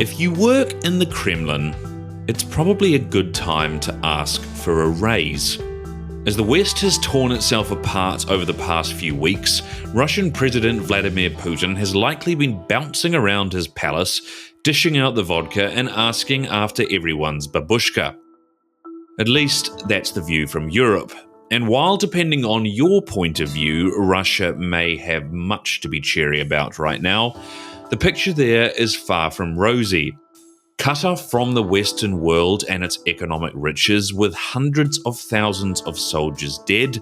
If you work in the Kremlin, it's probably a good time to ask for a raise. As the West has torn itself apart over the past few weeks, Russian President Vladimir Putin has likely been bouncing around his palace, dishing out the vodka and asking after everyone's babushka. At least that's the view from Europe. And while, depending on your point of view, Russia may have much to be cheery about right now, the picture there is far from rosy. Cut off from the Western world and its economic riches, with hundreds of thousands of soldiers dead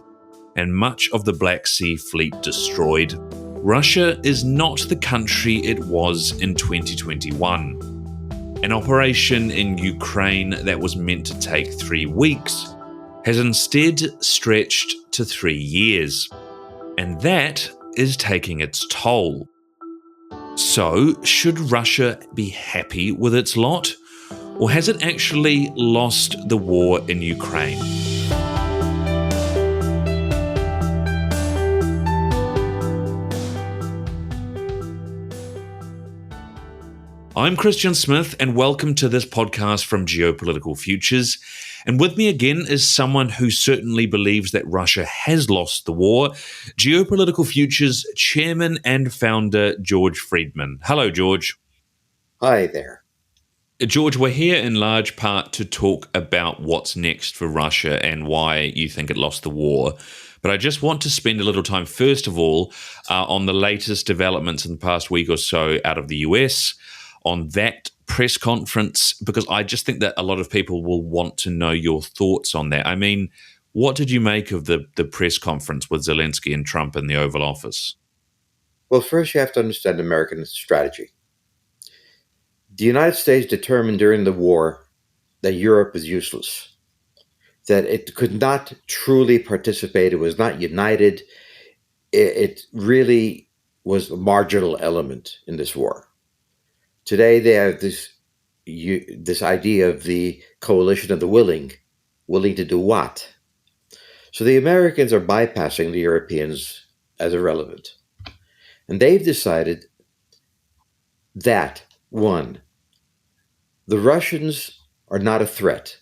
and much of the Black Sea Fleet destroyed, Russia is not the country it was in 2021. An operation in Ukraine that was meant to take 3 weeks has instead stretched to 3 years. And that is taking its toll. So, should Russia be happy with its lot? Or has it actually lost the war in Ukraine? I'm Christian Smith, and welcome to this podcast from Geopolitical Futures. And with me again is someone who certainly believes that Russia has lost the war, Geopolitical Futures chairman and founder George Friedman. Hello, George. Hi there. George, we're here in large part to talk about what's next for Russia and why you think it lost the war. But I just want to spend a little time, first of all, on the latest developments in the past week or so out of the US, on that press conference, because I just think that a lot of people will want to know your thoughts on that. I mean, what did you make of the press conference with Zelenskyy and Trump in the Oval Office? Well, first you have to understand American strategy. The United States determined during the war that Europe was useless, that it could not truly participate, it was not united, it really was a marginal element in this war. Today they have this idea of the coalition of the willing to do what? So the Americans are bypassing the Europeans as irrelevant. And they've decided that, one, the Russians are not a threat.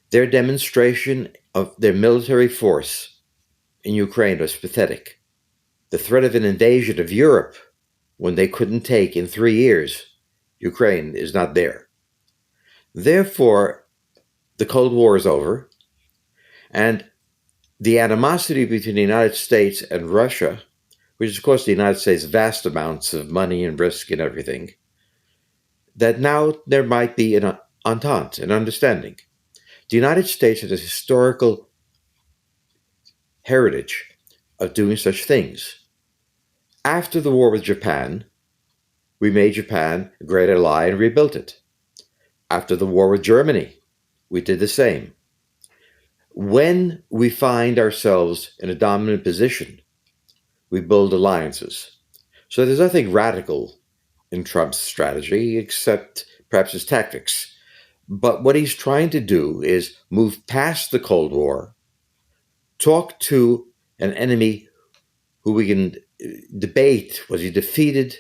Their demonstration of their military force in Ukraine was pathetic. The threat of an invasion of Europe, when they couldn't take in 3 years, Ukraine is not there. Therefore, the Cold War is over, and the animosity between the United States and Russia, which of course the United States vast amounts of money and risk and everything, that now there might be an entente, an understanding. The United States has a historical heritage of doing such things. After the war with Japan, we made Japan a great ally and rebuilt it. After the war with Germany, we did the same. When we find ourselves in a dominant position, we build alliances. So there's nothing radical in Trump's strategy except perhaps his tactics. But what he's trying to do is move past the Cold War, talk to an enemy who we can debate, was he defeated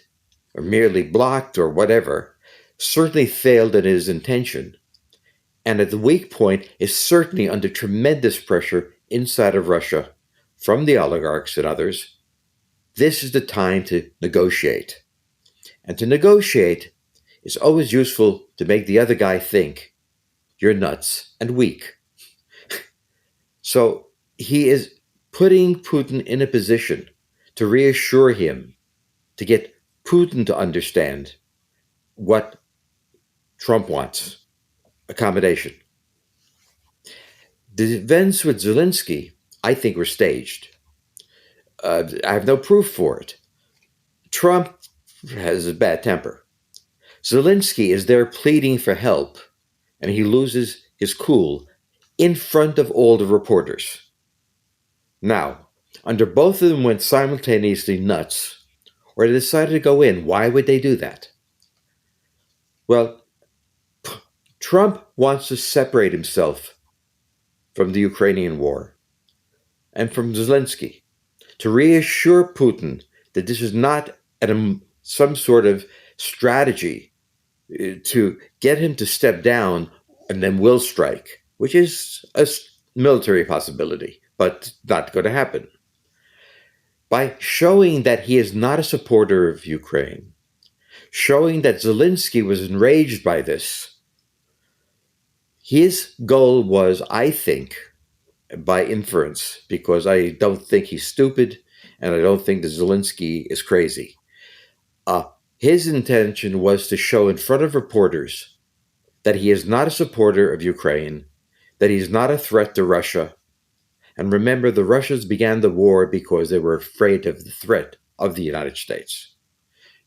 or merely blocked or whatever, certainly failed in his intention. And at the weak point is certainly under tremendous pressure inside of Russia from the oligarchs and others. This is the time to negotiate. And to negotiate is always useful to make the other guy think you're nuts and weak. So he is putting Putin in a position to reassure him, to get Putin to understand what Trump wants, accommodation. The events with Zelenskyy, I think, were staged. I have no proof for it. Trump has a bad temper. Zelenskyy is there pleading for help, and he loses his cool in front of all the reporters. Now, under both of them went simultaneously nuts, or they decided to go in. Why would they do that? Well, Trump wants to separate himself from the Ukrainian war and from Zelenskyy to reassure Putin that this is not some sort of strategy to get him to step down and then will strike, which is a military possibility, but not going to happen. By showing that he is not a supporter of Ukraine, showing that Zelenskyy was enraged by this, his goal was, I think, by inference, because I don't think he's stupid and I don't think that Zelenskyy is crazy. His intention was to show in front of reporters that he is not a supporter of Ukraine, that he's not a threat to Russia. And remember, the Russians began the war because they were afraid of the threat of the United States.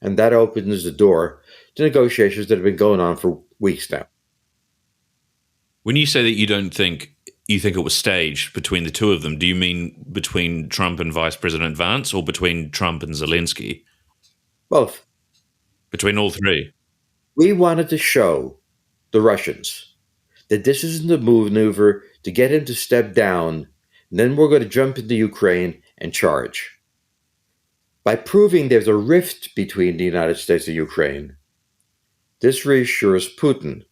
And that opens the door to negotiations that have been going on for weeks now. When you say that you think it was staged between the two of them, do you mean between Trump and Vice President Vance or between Trump and Zelenskyy? Both. Between all three? We wanted to show the Russians that this isn't a maneuver to get him to step down, and then we're going to jump into Ukraine and charge. By proving there's a rift between the United States and Ukraine, this reassures Putin,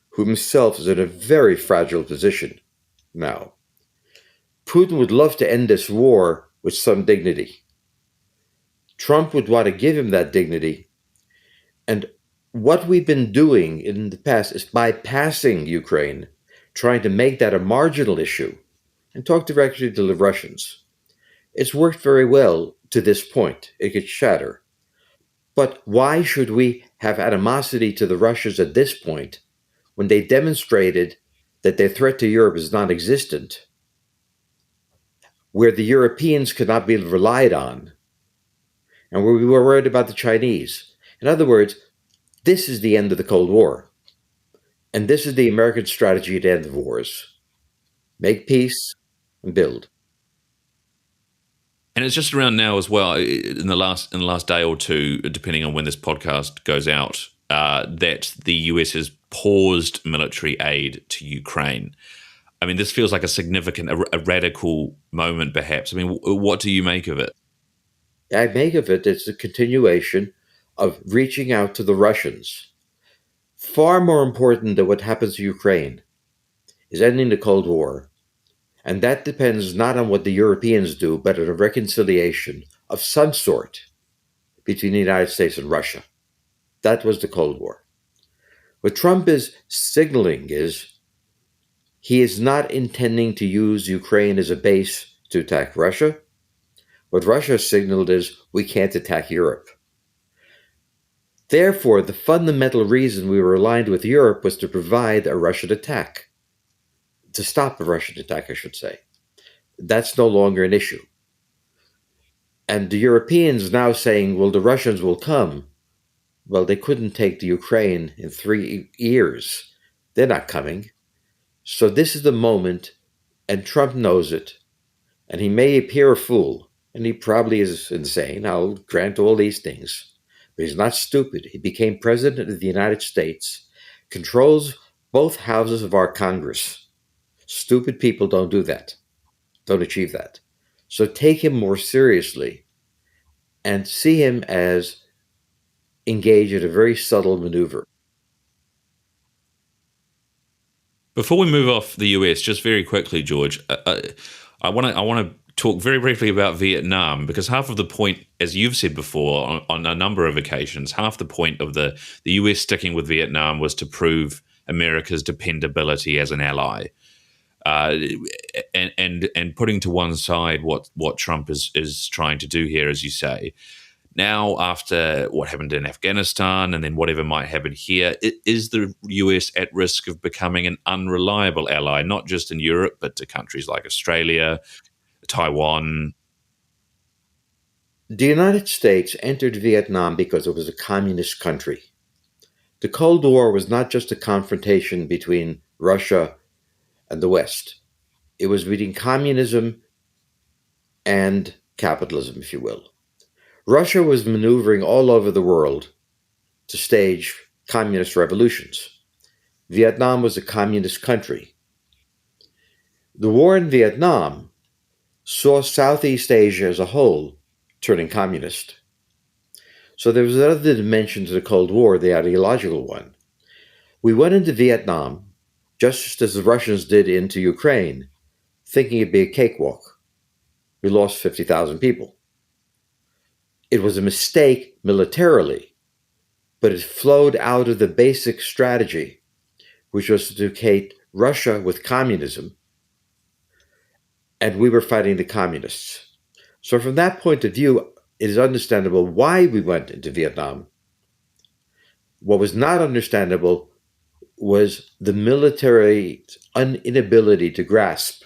who himself is in a very fragile position now. Putin would love to end this war with some dignity. Trump would want to give him that dignity. And what we've been doing in the past is bypassing Ukraine, trying to make that a marginal issue, and talk directly to the Russians. It's worked very well to this point. It could shatter. But why should we have animosity to the Russians at this point when they demonstrated that their threat to Europe is non existent, where the Europeans could not be relied on, and where we were worried about the Chinese? In other words, this is the end of the Cold War. And this is the American strategy at the end of wars. Make peace and build. And it's just around now as well, in the last day or two, depending on when this podcast goes out, that the US has paused military aid to Ukraine. I mean, this feels like a significant, a radical moment, perhaps. I mean, what do you make of it? I make of it it's a continuation of reaching out to the Russians. Far more important than what happens to Ukraine is ending the Cold War. And that depends not on what the Europeans do, but on a reconciliation of some sort between the United States and Russia. That was the Cold War. What Trump is signaling is he is not intending to use Ukraine as a base to attack Russia. What Russia signaled is we can't attack Europe. Therefore, the fundamental reason we were aligned with Europe was to provide a Russian attack. To stop a Russian attack, I should say. That's no longer an issue. And the Europeans now saying, well, the Russians will come. Well, they couldn't take the Ukraine in 3 years. They're not coming. So this is the moment, and Trump knows it. And he may appear a fool, and he probably is insane. I'll grant all these things. But he's not stupid. He became president of the United States, controls both houses of our Congress. Stupid people don't do that, don't achieve that. So take him more seriously and see him as engaged in a very subtle maneuver. Before we move off the US, just very quickly, George, I want to talk very briefly about Vietnam, because half of the point, as you've said before on a number of occasions, half the point of the US sticking with Vietnam was to prove America's dependability as an ally. And putting to one side what Trump is trying to do here, as you say. Now, after what happened in Afghanistan and then whatever might happen here, is the US at risk of becoming an unreliable ally, not just in Europe, but to countries like Australia, Taiwan? The United States entered Vietnam because it was a communist country. The Cold War was not just a confrontation between Russia and the West. It was between communism and capitalism, if you will. Russia was maneuvering all over the world to stage communist revolutions. Vietnam was a communist country. The war in Vietnam saw Southeast Asia as a whole turning communist. So there was another dimension to the Cold War, the ideological one. We went into Vietnam just as the Russians did into Ukraine, thinking it'd be a cakewalk. We lost 50,000 people. It was a mistake militarily, but it flowed out of the basic strategy, which was to educate Russia with communism, and we were fighting the communists. So, from that point of view, it is understandable why we went into Vietnam. What was not understandable was the military's inability to grasp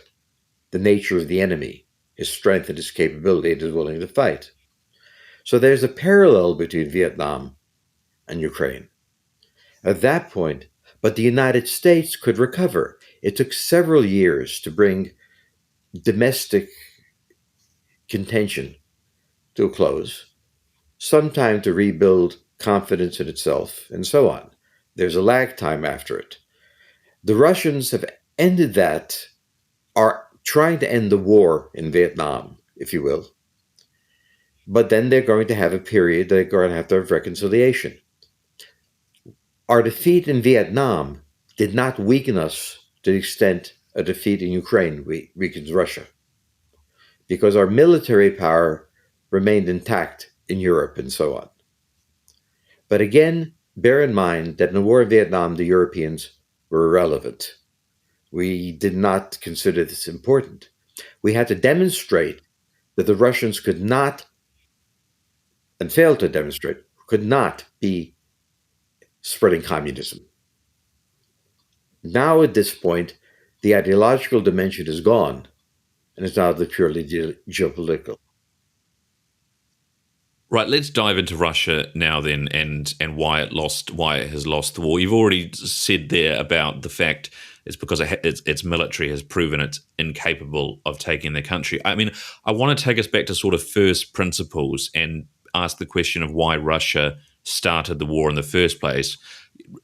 the nature of the enemy, his strength and his capability, and his willingness to fight. So there's a parallel between Vietnam and Ukraine. At that point, but the United States could recover. It took several years to bring domestic contention to a close, some time to rebuild confidence in itself, and so on. There's a lag time after it. The Russians have ended that, are trying to end the war in Vietnam, if you will. But then they're going to have a period they're going to have reconciliation. Our defeat in Vietnam did not weaken us to the extent a defeat in Ukraine weakens Russia, because our military power remained intact in Europe and so on. But again, bear in mind that in the war in Vietnam, the Europeans were irrelevant. We did not consider this important. We had to demonstrate that the Russians could not, and failed to demonstrate, could not be spreading communism. Now, at this point, the ideological dimension is gone, and it's now the purely geopolitical. Right, let's dive into Russia now then, and why it has lost the war. You've already said there about the fact it's because its military has proven it's incapable of taking the country. I mean, I want to take us back to sort of first principles and ask the question of why Russia started the war in the first place.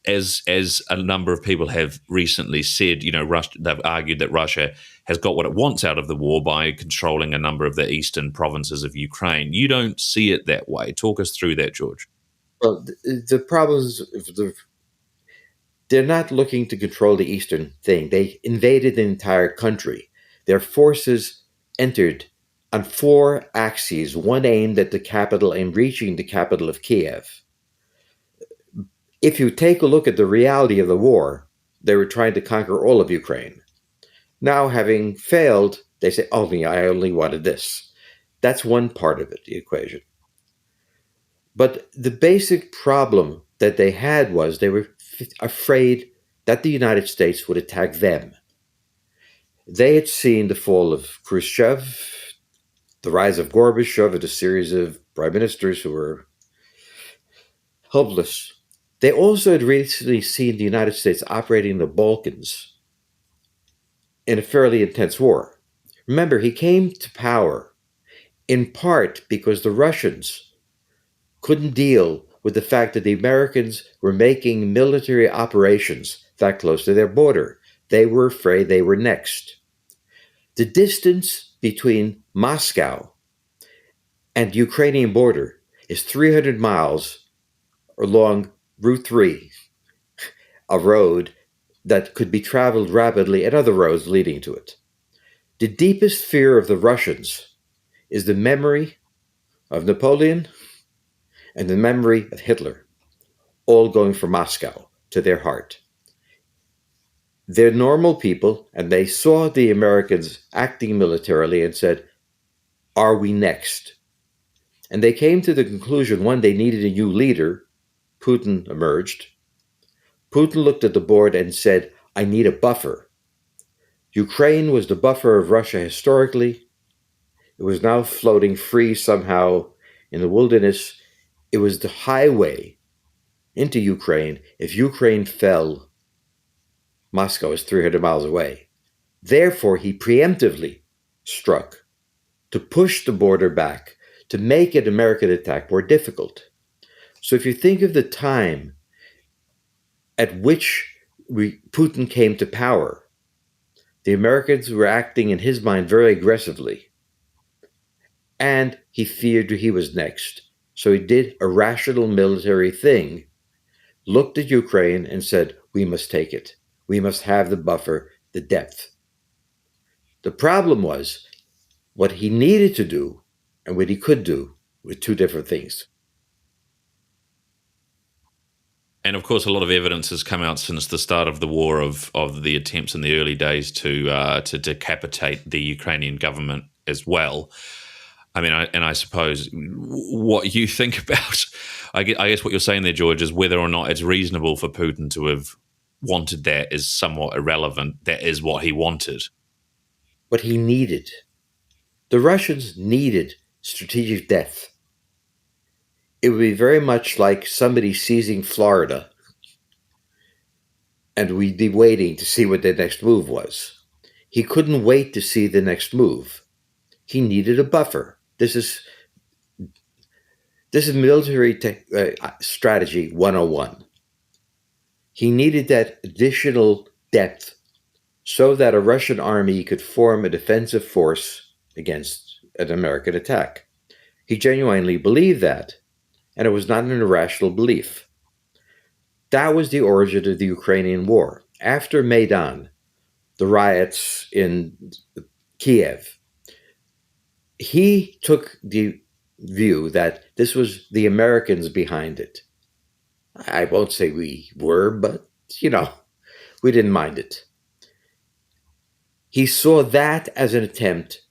As a number of people have recently said, they've argued that Russia has got what it wants out of the war by controlling a number of the eastern provinces of Ukraine. You don't see it that way. Talk us through that, George. Well, the problems, they're not looking to control the eastern thing. They invaded the entire country. Their forces entered on four axes, one aimed at the capital and reaching the capital of Kiev. If you take a look at the reality of the war, they were trying to conquer all of Ukraine. Now, having failed, they say, "Oh, I only wanted this." That's one part of it, the equation. But the basic problem that they had was they were afraid that the United States would attack them. They had seen the fall of Khrushchev, the rise of Gorbachev, and a series of prime ministers who were hopeless. They also had recently seen the United States operating in the Balkans in a fairly intense war. Remember, he came to power in part because the Russians couldn't deal with the fact that the Americans were making military operations that close to their border. They were afraid they were next. The distance between Moscow and the Ukrainian border is 300 miles along Route 3, a road that could be traveled rapidly and other roads leading to it. The deepest fear of the Russians is the memory of Napoleon and the memory of Hitler, all going from Moscow to their heart. They're normal people, and they saw the Americans acting militarily and said, "Are we next?" And they came to the conclusion, one, they needed a new leader. Putin emerged. Putin looked at the board and said, "I need a buffer." Ukraine was the buffer of Russia historically. It was now floating free somehow in the wilderness. It was the highway into Ukraine. If Ukraine fell, Moscow is 300 miles away. Therefore, he preemptively struck to push the border back, to make an American attack more difficult. So if you think of the time at which Putin came to power, the Americans were acting in his mind very aggressively, and he feared he was next. So he did a rational military thing, looked at Ukraine and said, we must take it. We must have the buffer, the depth. The problem was what he needed to do and what he could do were two different things. And of course, a lot of evidence has come out since the start of the war of the attempts in the early days to decapitate the Ukrainian government as well. I mean, I suppose what you think about, I guess what you're saying there, George, is whether or not it's reasonable for Putin to have wanted that is somewhat irrelevant. That is what he wanted. What he needed. The Russians needed strategic depth. It would be very much like somebody seizing Florida and we'd be waiting to see what their next move was. He couldn't wait to see the next move. He needed a buffer. This is military strategy 101. He needed that additional depth so that a Russian army could form a defensive force against an American attack. He genuinely believed that, and it was not an irrational belief. That was the origin of the Ukrainian war. After Maidan, the riots in Kiev, he took the view that this was the Americans behind it. I won't say we were, but, we didn't mind it. He saw that as an attempt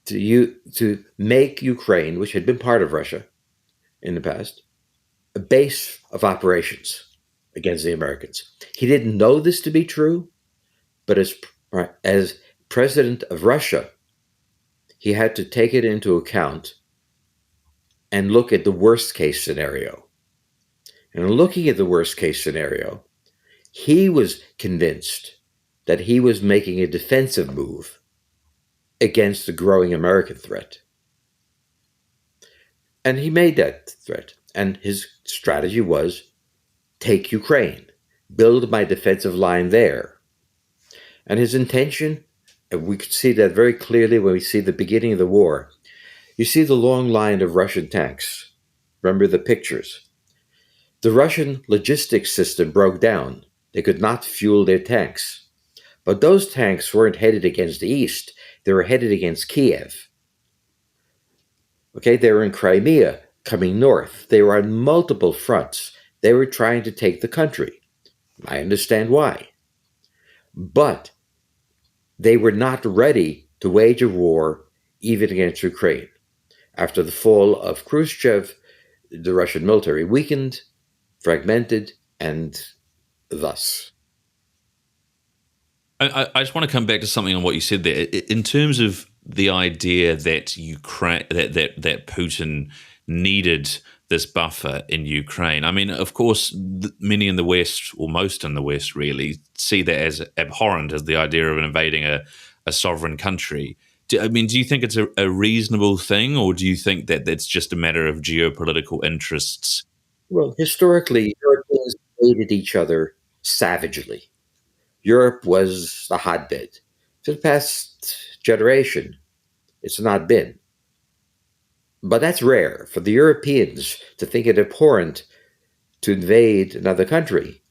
to make Ukraine, which had been part of Russia in the past, a base of operations against the Americans. He didn't know this to be true, but as president of Russia, he had to take it into account and look at the worst case scenario. And looking at the worst case scenario, he was convinced that he was making a defensive move against the growing American threat. And he made that threat. And his strategy was take Ukraine, build my defensive line there. And his intention, and we could see that very clearly when we see the beginning of the war. You see the long line of Russian tanks. Remember the pictures. The Russian logistics system broke down. They could not fuel their tanks. But those tanks weren't headed against the east. They were headed against Kiev. Okay, they were in Crimea, coming north. They were on multiple fronts. They were trying to take the country. I understand why. But they were not ready to wage a war even against Ukraine. After the fall of Khrushchev, the Russian military weakened, fragmented, and thus. I just want to come back to something on what you said there. In terms of the idea that Ukraine, that Putin needed this buffer in Ukraine. I mean, of course, many in the West, or most in the West, really see that as abhorrent as the idea of invading a sovereign country. Do you think it's a reasonable thing, or do you think that that's just a matter of geopolitical interests? Well, historically, Europeans hated each other savagely. Europe was the hotbed. For the past generation, it's not been. But that's rare for the Europeans to think it abhorrent to invade another country.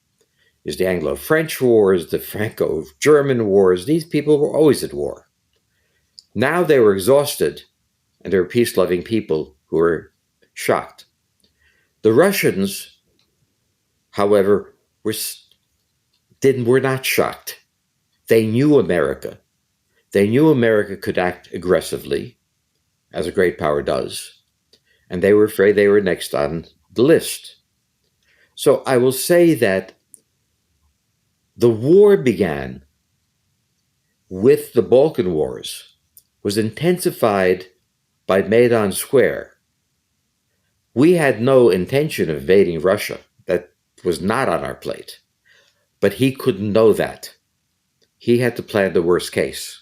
There's the Anglo-French wars, the Franco-German wars. These people were always at war. Now they were exhausted, and they were peace-loving people who were shocked. The Russians, however, were not shocked. They knew America. They knew America could act aggressively, as a great power does, and they were afraid they were next on the list. So I will say that the war began with the Balkan Wars, was intensified by Maidan Square. We had no intention of invading Russia. That was not on our plate. But he couldn't know that. He had to plan the worst case.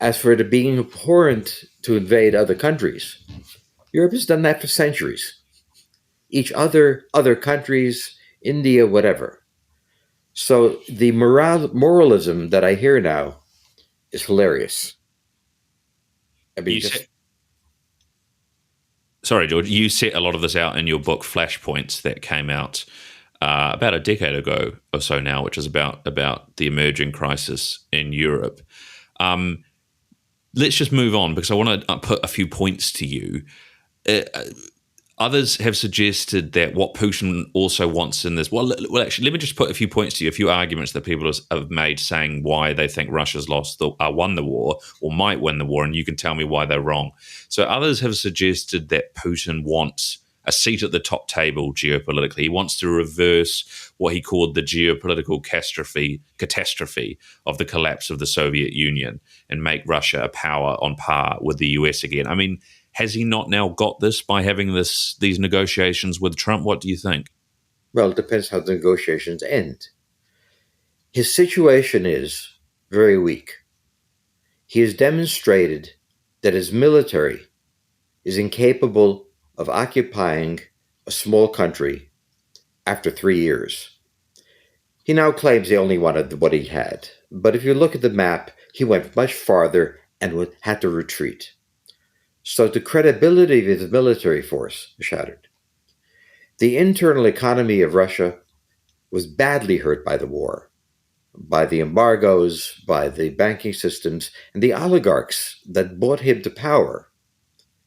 As for it being abhorrent to invade other countries, Europe has done that for centuries. Each other countries, India, whatever. So the moralism that I hear now is hilarious. I mean, Sorry, George, you set a lot of this out in your book Flashpoints that came out about a decade ago or so now, which is about the emerging crisis in Europe. Let's just move on because I want to put a few points to you. Others have suggested that what Putin also wants in this, actually, let me just put a few points to you, a few arguments that people have made saying why they think Russia's won the war or might win the war, and you can tell me why they're wrong. So others have suggested that Putin wants a seat at the top table geopolitically. He wants to reverse what he called the geopolitical catastrophe of the collapse of the Soviet Union and make Russia a power on par with the US again. I mean, has he not now got this by having these negotiations with Trump? What do you think? Well, it depends how the negotiations end. His situation is very weak. He has demonstrated that his military is incapable of occupying a small country after 3 years. He now claims he only wanted what he had. But if you look at the map, he went much farther and had to retreat. So the credibility of his military force is shattered. The internal economy of Russia was badly hurt by the war, by the embargoes, by the banking systems, and the oligarchs that brought him to power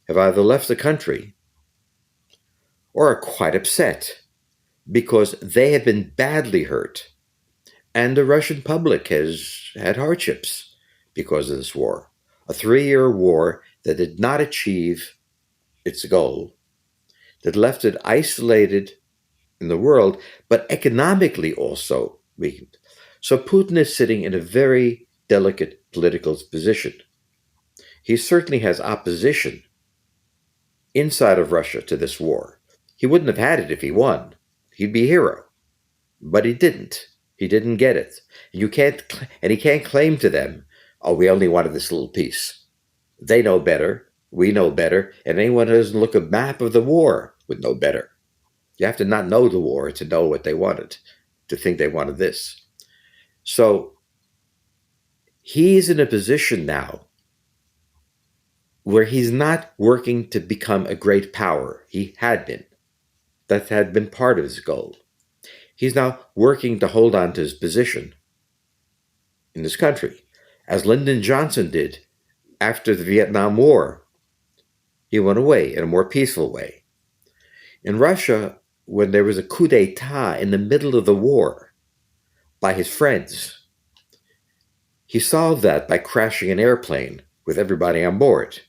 have either left the country or are quite upset because they have been badly hurt. And the Russian public has had hardships because of this war. A 3-year war that did not achieve its goal, that left it isolated in the world, but economically also weakened. So Putin is sitting in a very delicate political position. He certainly has opposition inside of Russia to this war. He wouldn't have had it if he won. He'd be a hero. But he didn't. He didn't get it. And he can't claim to them, oh, we only wanted this little piece. They know better. We know better. And anyone who doesn't look at a map of the war would know better. You have to not know the war to know what they wanted, to think they wanted this. So he's in a position now where he's not working to become a great power. He had been. That had been part of his goal. He's now working to hold on to his position in this country, as Lyndon Johnson did after the Vietnam War. He went away in a more peaceful way. In Russia, when there was a coup d'etat in the middle of the war by his friends, he solved that by crashing an airplane with everybody on board.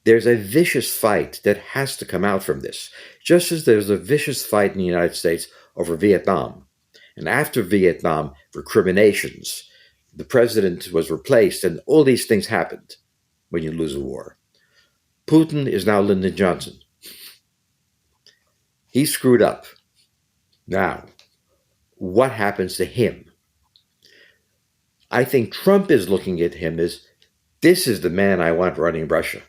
There's a vicious fight that has to come out from this, just as there's a vicious fight in the United States over Vietnam. And after Vietnam, recriminations, the president was replaced, and all these things happened when you lose a war. Putin is now Lyndon Johnson. He screwed up. Now, what happens to him? I think Trump is looking at him as, this is the man I want running Russia.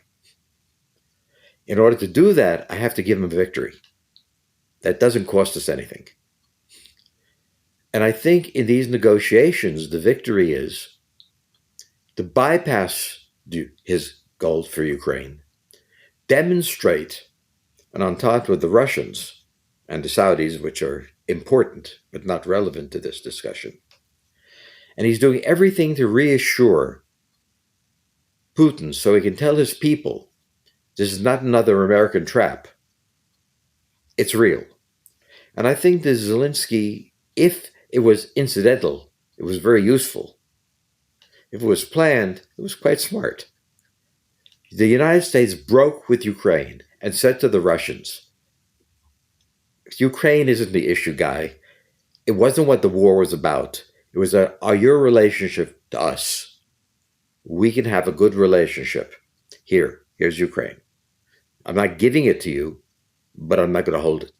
In order to do that, I have to give him a victory. That doesn't cost us anything. And I think in these negotiations, the victory is to bypass his goals for Ukraine, demonstrate an entente with the Russians and the Saudis, which are important but not relevant to this discussion. And he's doing everything to reassure Putin so he can tell his people, this is not another American trap. It's real. And I think that Zelenskyy, if it was incidental, it was very useful. If it was planned, it was quite smart. The United States broke with Ukraine and said to the Russians, Ukraine isn't the issue, guy. It wasn't what the war was about. It was your relationship to us. We can have a good relationship. Here's Ukraine. I'm not giving it to you, but I'm not going to hold it.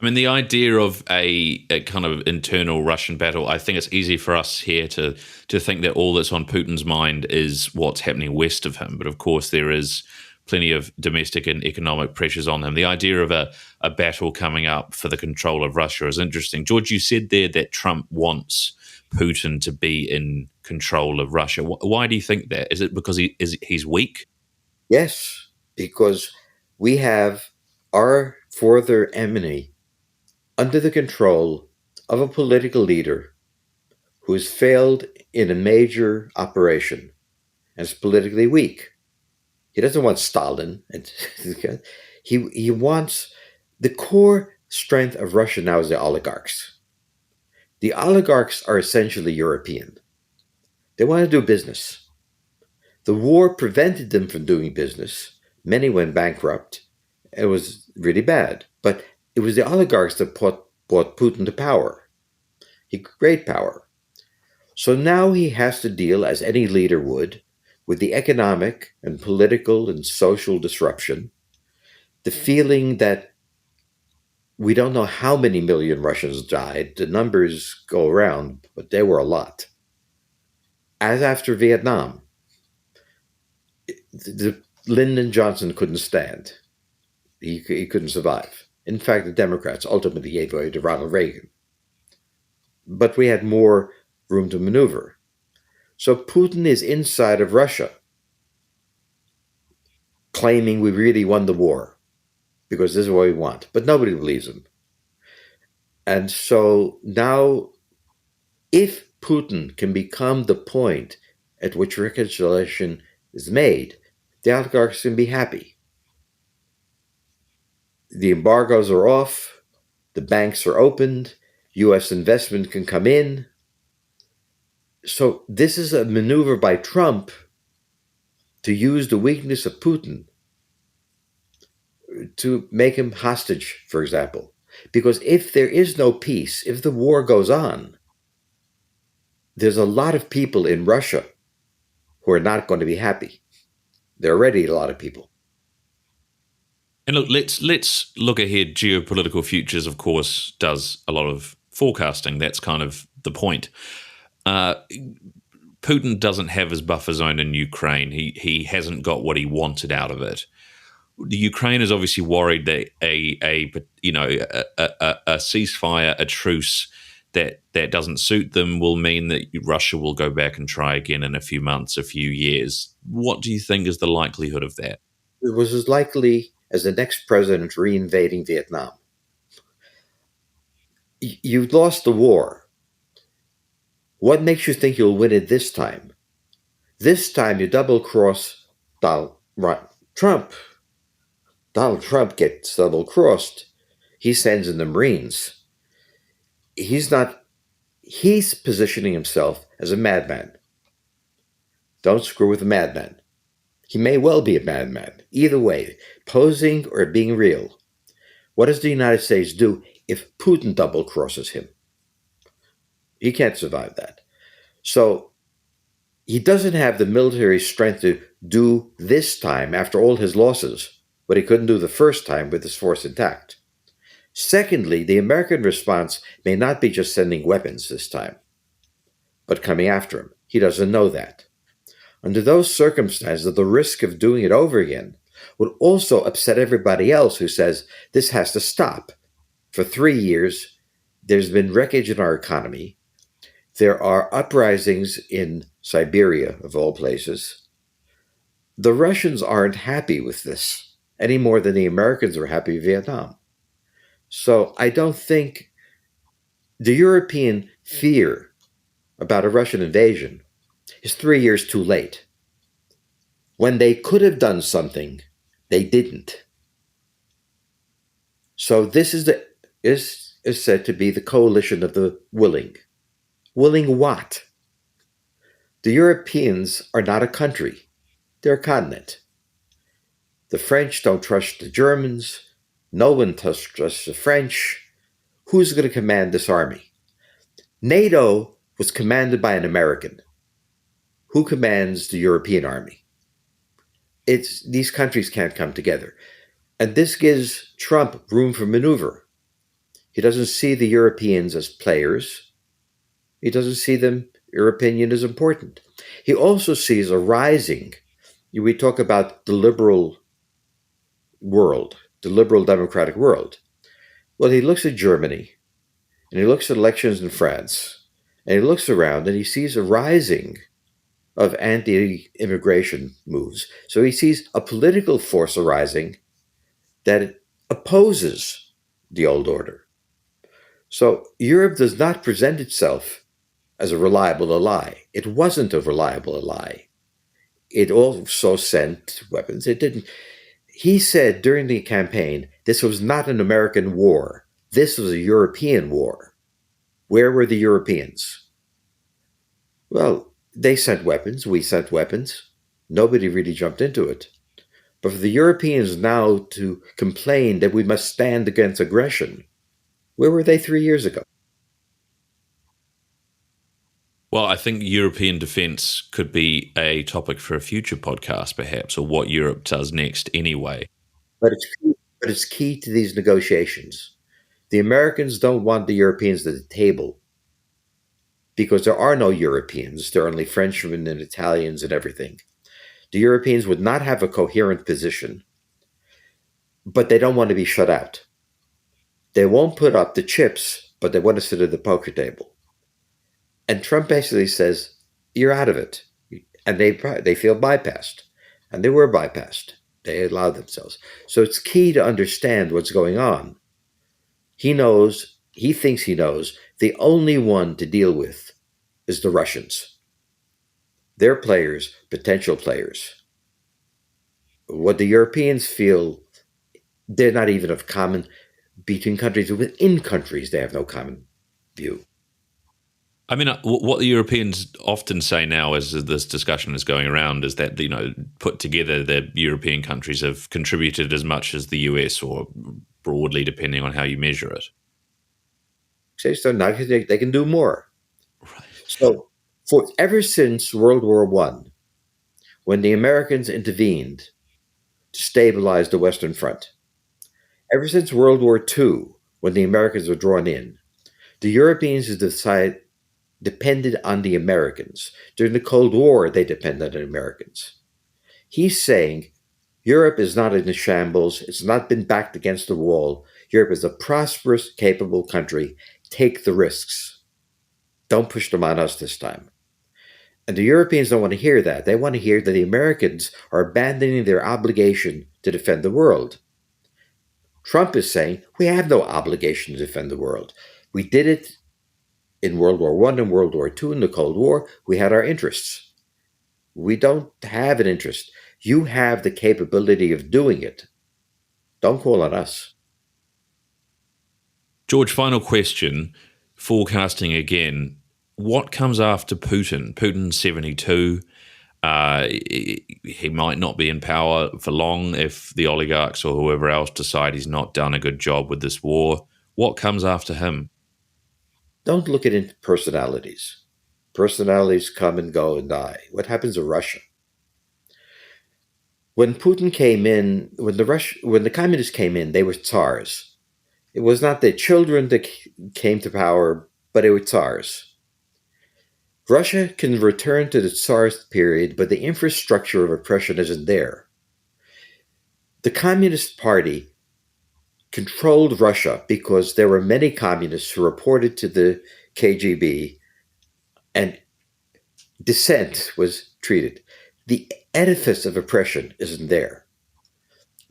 I mean, the idea of a kind of internal Russian battle, I think it's easy for us here to think that all that's on Putin's mind is what's happening west of him. But of course, there is plenty of domestic and economic pressures on him. The idea of a battle coming up for the control of Russia is interesting. George, you said there that Trump wants Putin to be in control of Russia. Why do you think that? Is it because he's weak? Yes, because we have our further enemy under the control of a political leader who has failed in a major operation and is politically weak. He doesn't want Stalin. And he wants the core strength of Russia now is the oligarchs. The oligarchs are essentially European. They want to do business. The war prevented them from doing business. Many went bankrupt. It was really bad. But it was the oligarchs that brought Putin to power. He great power. So now he has to deal, as any leader would, with the economic and political and social disruption, the feeling that we don't know how many million Russians died. The numbers go around, but they were a lot. As after Vietnam, Lyndon Johnson couldn't stand. He couldn't survive. In fact, the Democrats ultimately gave way to Ronald Reagan. But we had more room to maneuver. So Putin is inside of Russia, claiming we really won the war because this is what we want. But nobody believes him. And so now, if Putin can become the point at which reconciliation is made, the oligarchs can be happy. The embargoes are off, the banks are opened, US investment can come in. So, this is a maneuver by Trump to use the weakness of Putin to make him hostage, for example. Because if there is no peace, if the war goes on, there's a lot of people in Russia who are not going to be happy. There are already a lot of people. And look, let's look ahead. Geopolitical Futures, of course, does a lot of forecasting. That's kind of the point. Putin doesn't have his buffer zone in Ukraine. He hasn't got what he wanted out of it. The Ukraine is obviously worried that a ceasefire, a truce that doesn't suit them will mean that Russia will go back and try again in a few months, a few years. What do you think is the likelihood of that? It was as likely as the next president reinvading Vietnam. You lost the war. What makes you think you'll win it this time? This time you double cross Donald Trump. Donald Trump gets double crossed. He sends in the Marines. He's positioning himself as a madman. Don't screw with a madman. He may well be a madman. Either way, posing or being real. What does the United States do if Putin double crosses him? He can't survive that. So he doesn't have the military strength to do this time, after all his losses, what he couldn't do the first time with his force intact. Secondly, the American response may not be just sending weapons this time, but coming after him. He doesn't know that. Under those circumstances, the risk of doing it over again would also upset everybody else who says this has to stop. For 3 years, there's been wreckage in our economy. There are uprisings in Siberia, of all places. The Russians aren't happy with this any more than the Americans were happy with Vietnam. So I don't think the European fear about a Russian invasion is 3 years too late. When they could have done something, they didn't. So this is said to be the coalition of the willing. Willing what? The Europeans are not a country. They're a continent. The French don't trust the Germans. No one trusts the French. Who's going to command this army? NATO was commanded by an American. Who commands the European army? These countries can't come together. And this gives Trump room for maneuver. He doesn't see the Europeans as players. He doesn't see them, your opinion is important. He also sees a rising, we talk about the liberal world, the liberal democratic world. Well, he looks at Germany, and he looks at elections in France, and he looks around and he sees a rising of anti-immigration moves. So he sees a political force arising that opposes the old order. So Europe does not present itself as a reliable ally. It wasn't a reliable ally. It also sent weapons. It didn't. He said during the campaign, this was not an American war. This was a European war. Where were the Europeans? Well, they sent weapons. We sent weapons. Nobody really jumped into it. But for the Europeans now to complain that we must stand against aggression, where were they 3 years ago? Well, I think European defence could be a topic for a future podcast, perhaps, or what Europe does next anyway. But it's key to these negotiations. The Americans don't want the Europeans at the table because there are no Europeans. There are only Frenchmen and Italians and everything. The Europeans would not have a coherent position, but they don't want to be shut out. They won't put up the chips, but they want to sit at the poker table. And Trump basically says, you're out of it. And they feel bypassed. And they were bypassed. They allowed themselves. So it's key to understand what's going on. He thinks he knows, the only one to deal with is the Russians. They're players, potential players. What the Europeans feel, they're not even of common between countries. Within countries, they have no common view. I mean, what the Europeans often say now, as this discussion is going around, is that, put together, the European countries have contributed as much as the US, or broadly, depending on how you measure it. So now they can do more. Right. So, ever since World War I, when the Americans intervened to stabilize the Western Front, ever since World War II, when the Americans were drawn in, the Europeans have depended on the Americans. During the Cold War, they depended on the Americans. He's saying Europe is not in a shambles. It's not been backed against the wall. Europe is a prosperous, capable country. Take the risks. Don't push them on us this time. And the Europeans don't want to hear that. They want to hear that the Americans are abandoning their obligation to defend the world. Trump is saying we have no obligation to defend the world. We did it in World War I and World War II, in the Cold War. We had our interests. We don't have an interest. You have the capability of doing it. Don't call on us. George, final question. Forecasting again. What comes after Putin? Putin's 72. He might not be in power for long if the oligarchs or whoever else decide he's not done a good job with this war. What comes after him? Don't look at personalities. Personalities come and go and die. What happens to Russia? When Putin came in, when the communists came in, they were tsars. It was not their children that came to power, but they were tsars. Russia can return to the tsars period, but the infrastructure of oppression isn't there. The Communist Party controlled Russia because there were many communists who reported to the KGB, and dissent was treated. The edifice of oppression isn't there.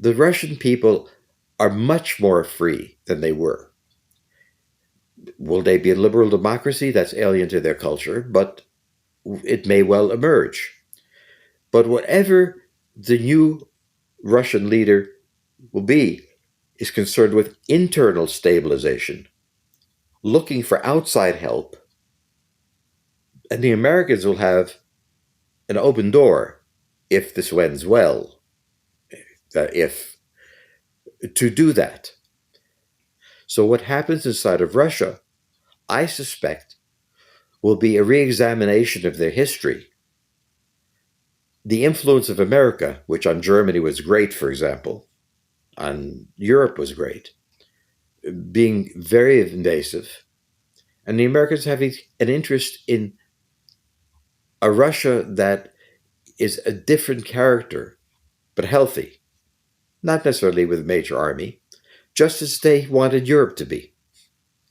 The Russian people are much more free than they were. Will they be a liberal democracy? That's alien to their culture, but it may well emerge. But whatever the new Russian leader will be is concerned with internal stabilization, looking for outside help. And the Americans will have an open door if this ends well, to do that. So what happens inside of Russia, I suspect, will be a re-examination of their history. The influence of America, which on Germany was great, for example, on Europe was great, being very invasive, and the Americans having an interest in a Russia that is a different character, but healthy, not necessarily with a major army, just as they wanted Europe to be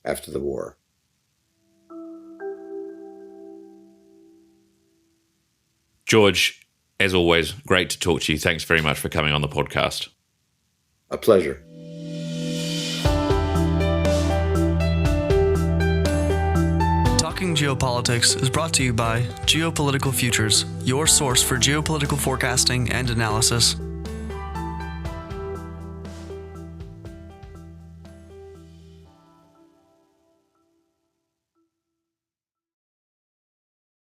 after the war. George, as always, great to talk to you. Thanks very much for coming on the podcast. A pleasure. Talking Geopolitics is brought to you by Geopolitical Futures, your source for geopolitical forecasting and analysis.